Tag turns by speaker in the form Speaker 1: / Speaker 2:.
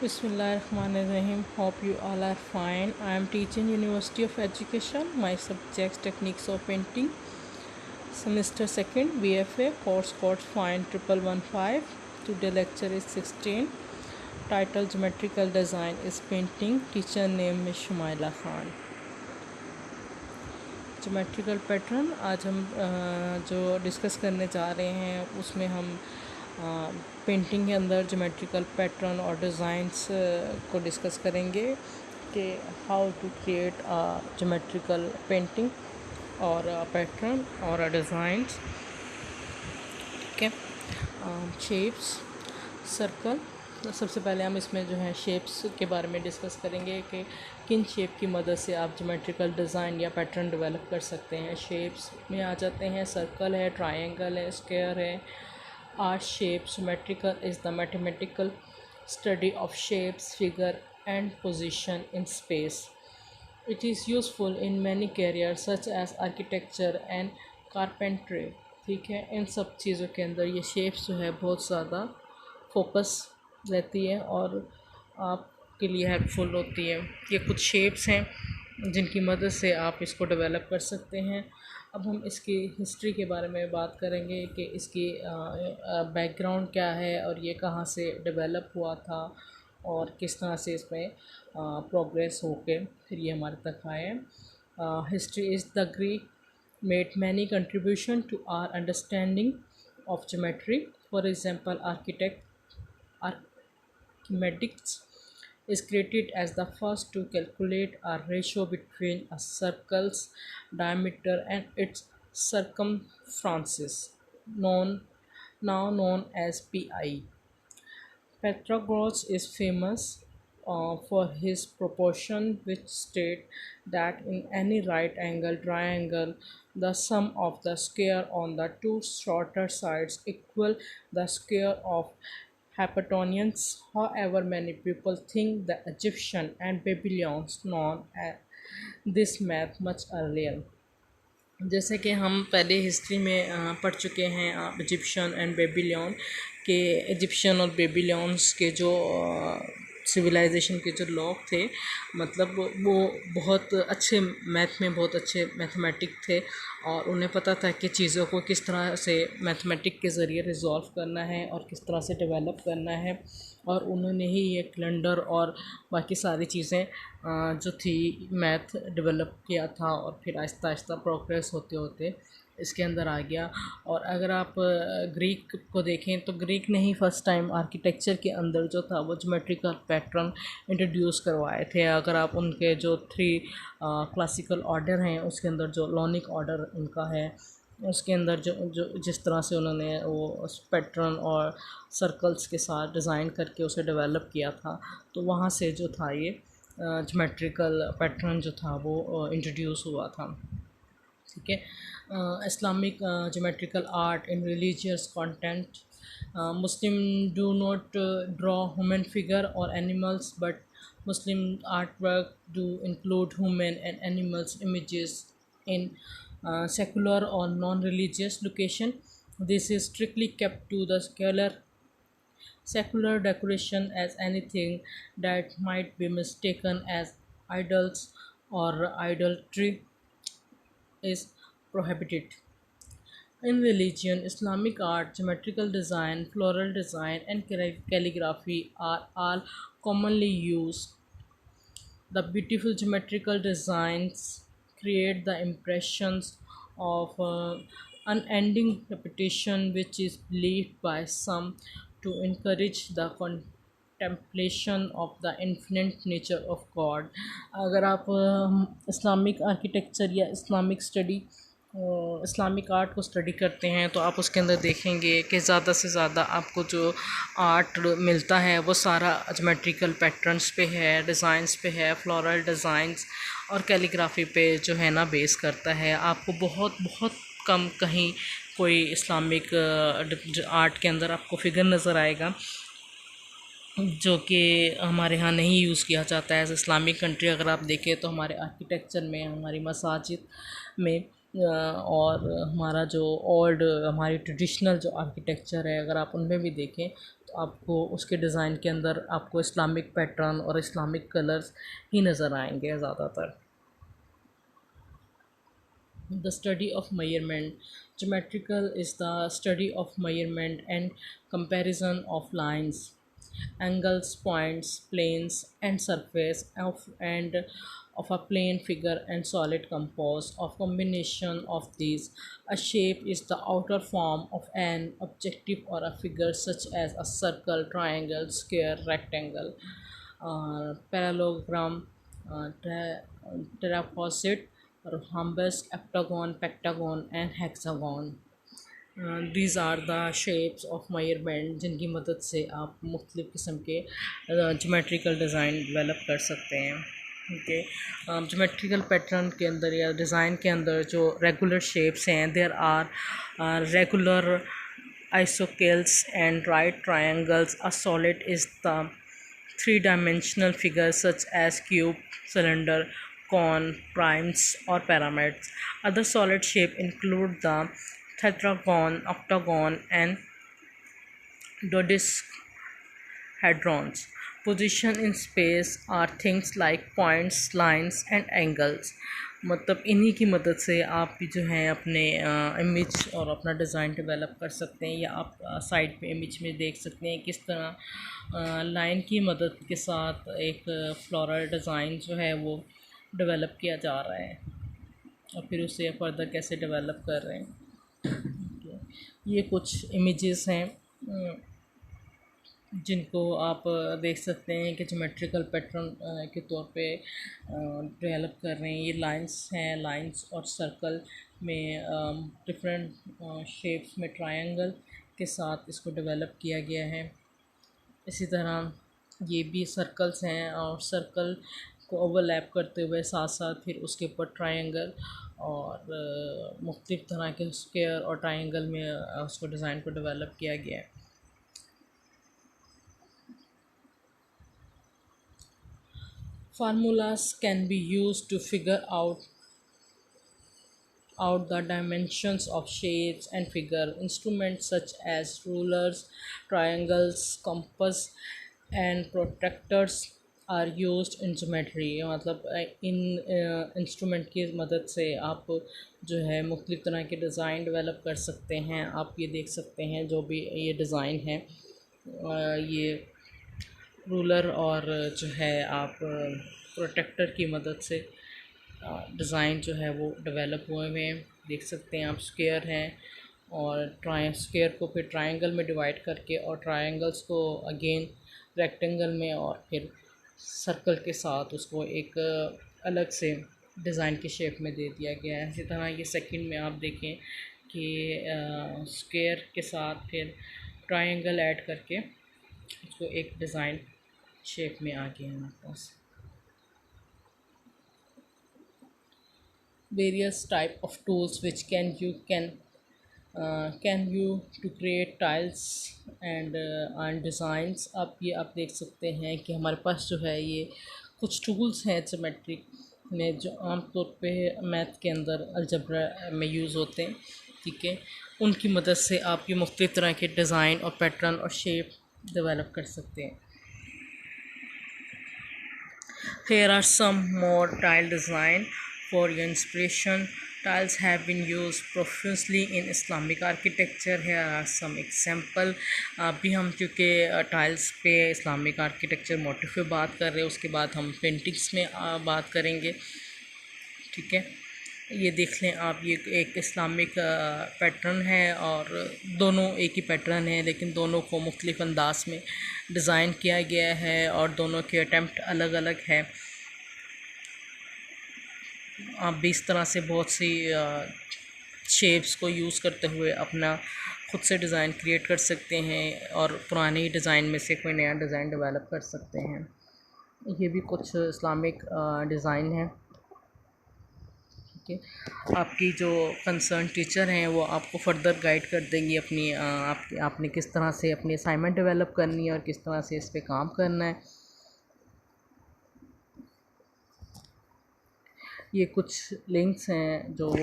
Speaker 1: Bismillahirrahmanirrahim. Hope you all are fine. I am teaching University of Education. My subjects techniques of painting. Semester 2nd BFA course code fine 1115. Today lecture is 16. Title Geometrical Design is Painting. Teacher name is Shumaila Khan. Geometrical pattern आज हम जो discuss करने जा रहे हैं उसमें हम painting के अंदर जोमेट्रिकल पैटर्न और डिज़ाइंस को डिस्कस करेंगे कि how to create geometrical painting और पैटर्न और डिज़ाइंस. ठीक है. Shapes, circle. सबसे पहले हम इसमें जो है शेप्स के बारे में डिस्कस करेंगे कि किन शेप की मदद से आप जोमेट्रिकल डिज़ाइन या पैटर्न डेवलप कर सकते हैं. शेप्स में आ जाते हैं सर्कल है, ट्रायंगल है, स्क्वायर है. Our shape geometrical is the mathematical study of shapes, figure and position in space. It is useful in many career such as architecture and carpentry. ठीक है. इन सब चीज़ों के अंदर ये शेप्स जो है बहुत ज़्यादा फोकस रहती है और आपके लिए हेल्पफुल होती है. ये कुछ शेप्स हैं जिनकी मदद से आप इसको डेवलप कर सकते हैं. अब हम इसकी हिस्ट्री के बारे में बात करेंगे कि इसकी बैकग्राउंड क्या है और ये कहाँ से डेवलप हुआ था और किस तरह से इसमें प्रोग्रेस होके फिर ये हमारे तक आए. History is the Greek made many contribution to our understanding of geometry. For example Archimedes is credited as the first to calculate a ratio between a circle's diameter and its circumference, now known as pi. Pythagoras is famous for his proportion, which state that in any right angle triangle, the sum of the square on the two shorter sides equal the square of hypotenuse. However, many people think the Egyptian and Babylonians known this math much earlier. जैसे कि हम पहले history में पढ़ चुके हैं Egyptian and Babylon के. Egyptian और बेबीलोन्स के जो सिविलाइजेशन के जो लोग थे मतलब वो बहुत अच्छे मैथ में बहुत अच्छे मैथमेटिक थे और उन्हें पता था कि चीज़ों को किस तरह से मैथमेटिक के ज़रिए रिजॉल्व करना है और किस तरह से डेवलप करना है. और उन्होंने ही ये कैलेंडर और बाकी सारी चीज़ें जो थी मैथ डेवलप किया था और फिर आहिस्ता आहिस्ता प्रोग्रेस होते होते इसके अंदर आ गया. और अगर आप ग्रीक को देखें तो ग्रीक ने ही फर्स्ट टाइम आर्किटेक्चर के अंदर जो था वो ज्योमेट्रिकल पैटर्न इंट्रोड्यूस करवाए थे. अगर आप उनके जो 3 क्लासिकल ऑर्डर हैं उसके अंदर जो लॉनिक ऑर्डर उनका है उसके अंदर जो जिस तरह से उन्होंने वो पैटर्न और सर्कल्स के साथ डिज़ाइन करके उसे डेवलप किया था तो वहाँ से जो था ये ज्योमेट्रिकल पैटर्न जो था वो इंट्रोड्यूस हुआ था. ठीक है. Islamic geometrical art in religious content. Muslim do not draw human figure और animals but Muslim artwork do include human and animals images in secular or non-religious location. This is strictly kept to the secular decoration, as anything that might be mistaken as idols or idolatry is prohibited. In religion, Islamic art, geometrical design, floral design, and calligraphy are all commonly used. The beautiful geometrical designs create the impressions of unending repetition, which is believed by some to encourage the contemplation of the infinite nature of God. अगर आप Islamic architecture या Islamic study Islamic art को study करते हैं तो आप उसके अंदर देखेंगे कि ज़्यादा से ज़्यादा आपको जो आर्ट मिलता है वो सारा ज्योमेट्रिकल पैटर्न्स पे है, डिज़ाइंस पे है, फ्लोरल डिज़ाइंस और कैलीग्राफी पे जो है ना बेस करता है. आपको बहुत बहुत कम कहीं कोई इस्लामिक आर्ट के अंदर आपको फिगर नज़र आएगा जो कि हमारे यहाँ नहीं यूज़ किया जाता है. एज इस्लामिक कंट्री अगर आप देखें तो हमारे आर्किटेक्चर में, हमारी मसाजिद में और हमारा जो ओल्ड हमारी ट्रेडिशनल जो आर्किटेक्चर है, अगर आप उनमें भी देखें तो आपको उसके डिज़ाइन के अंदर आपको इस्लामिक पैटर्न और इस्लामिक कलर्स ही नज़र आएंगे ज़्यादातर। The study of measurement. Geometrical is the study of measurement and comparison of lines, angles, points, planes, and surface of a plane figure and solid composed of combination of these. A shape is the outer form of an objective or a figure such as a circle, triangle, square, rectangle, parallelogram, trapezoid, rhombus, octagon, pentagon, and hexagon. These are the shapes of measurement जिनकी मदद से आप मुख्तलिफ़ किस्म के geometrical design develop कर सकते हैं। ओके, जोमेट्रिकल पैटर्न के अंदर या डिज़ाइन के अंदर जो रेगुलर शेप्स हैं, there are regular isosceles and right triangles. A solid is the three-dimensional figures such as cube, cylinder, cone, primes, or pyramids. Other solid shapes include the tetragon, octagon, and dodecahedrons. Position in space are things like points, lines, and angles. मतलब इन्हीं की मदद से आप जो हैं अपने image और अपना डिज़ाइन डेवलप कर सकते हैं, या आप साइड पे इमेज में देख सकते हैं किस तरह लाइन की मदद के साथ एक फ्लोरल डिज़ाइन जो है वो डेवलप किया जा रहा है और फिर उसे फर्दर कैसे डेवलप कर रहे हैं। ये कुछ इमेजेस हैं जिनको आप देख सकते हैं कि जोमेट्रिकल पैटर्न के तौर पे डेवलप कर रहे हैं। ये लाइंस हैं, लाइंस और सर्कल में डिफरेंट शेप्स में ट्रायंगल के साथ इसको डेवलप किया गया है। इसी तरह ये भी सर्कल्स हैं और सर्कल को ओवरलैप करते हुए साथ साथ फिर उसके ऊपर ट्रायंगल और मुख्तलिफ़ तरह के स्क्वायर और ट्रायंगल में उसको डिज़ाइन को डेवलप किया गया है। Formulas can be used to figure out the dimensions of shapes and figure. Instruments such as rulers, triangles, compass, and protractors are used in geometry. मतलब इन इंस्ट्रूमेंट की मदद से आप जो है मुख्तलिफ़ तरह के डिज़ाइन डेवलप कर सकते हैं। आप ये देख सकते हैं जो भी ये डिज़ाइन है, ये रूलर और जो है आप प्रोटेक्टर की मदद से डिज़ाइन जो है वो डेवलप हुए हुए हैं। देख सकते हैं आप स्क्वायर हैं और स्क्वायर को फिर ट्रायंगल में डिवाइड करके और ट्रायंगल्स को अगेन रेक्टेंगल में और फिर सर्कल के साथ उसको एक अलग से डिज़ाइन की शेप में दे दिया गया है। इसी तरह ये सेकंड में आप देखें कि स्क्वायर के साथ फिर ट्रायंगल ऐड करके उसको एक डिज़ाइन शेप में आ गया हमारे पास। Various type of tools which can you to create tiles and designs। आप देख सकते हैं कि हमारे पास जो है ये कुछ टूल्स हैं ज्योमेट्रिक में जो आमतौर पे मैथ के अंदर अलजब्रा में यूज़ होते हैं। ठीक है, उनकी मदद से आप ये मुख्तलिफ़ तरह के डिज़ाइन और पैटर्न और शेप डेवलप कर सकते हैं। Here are some more tile design for your inspiration. Tiles have been used profusely in Islamic architecture. Here are some example. अभी हम क्योंकि टाइल्स पे इस्लामिक आर्किटेक्चर मोटिव पे बात कर रहे हैं, उसके बाद हम पेंटिंग्स में बात करेंगे। ठीक है, ये देख लें आप, ये एक इस्लामिक पैटर्न है और दोनों एक ही पैटर्न है लेकिन दोनों को मुख्तलिफ़ अंदाज में डिज़ाइन किया गया है और दोनों के अटैम्प्ट अलग अलग है। आप भी इस तरह से बहुत सी शेप्स को यूज़ करते हुए अपना ख़ुद से डिज़ाइन क्रिएट कर सकते हैं और पुराने डिज़ाइन में से कोई नया डिज़ाइन डेवलप कर सकते हैं। ये भी कुछ इस्लामिक डिज़ाइन है। ठीक है, आपकी जो कंसर्न टीचर हैं वो आपको फ़र्दर गाइड कर देंगी अपनी आपने किस तरह से अपनी असाइनमेंट डेवलप करनी है और किस तरह से इस पे काम करना है। ये कुछ लिंक्स हैं जो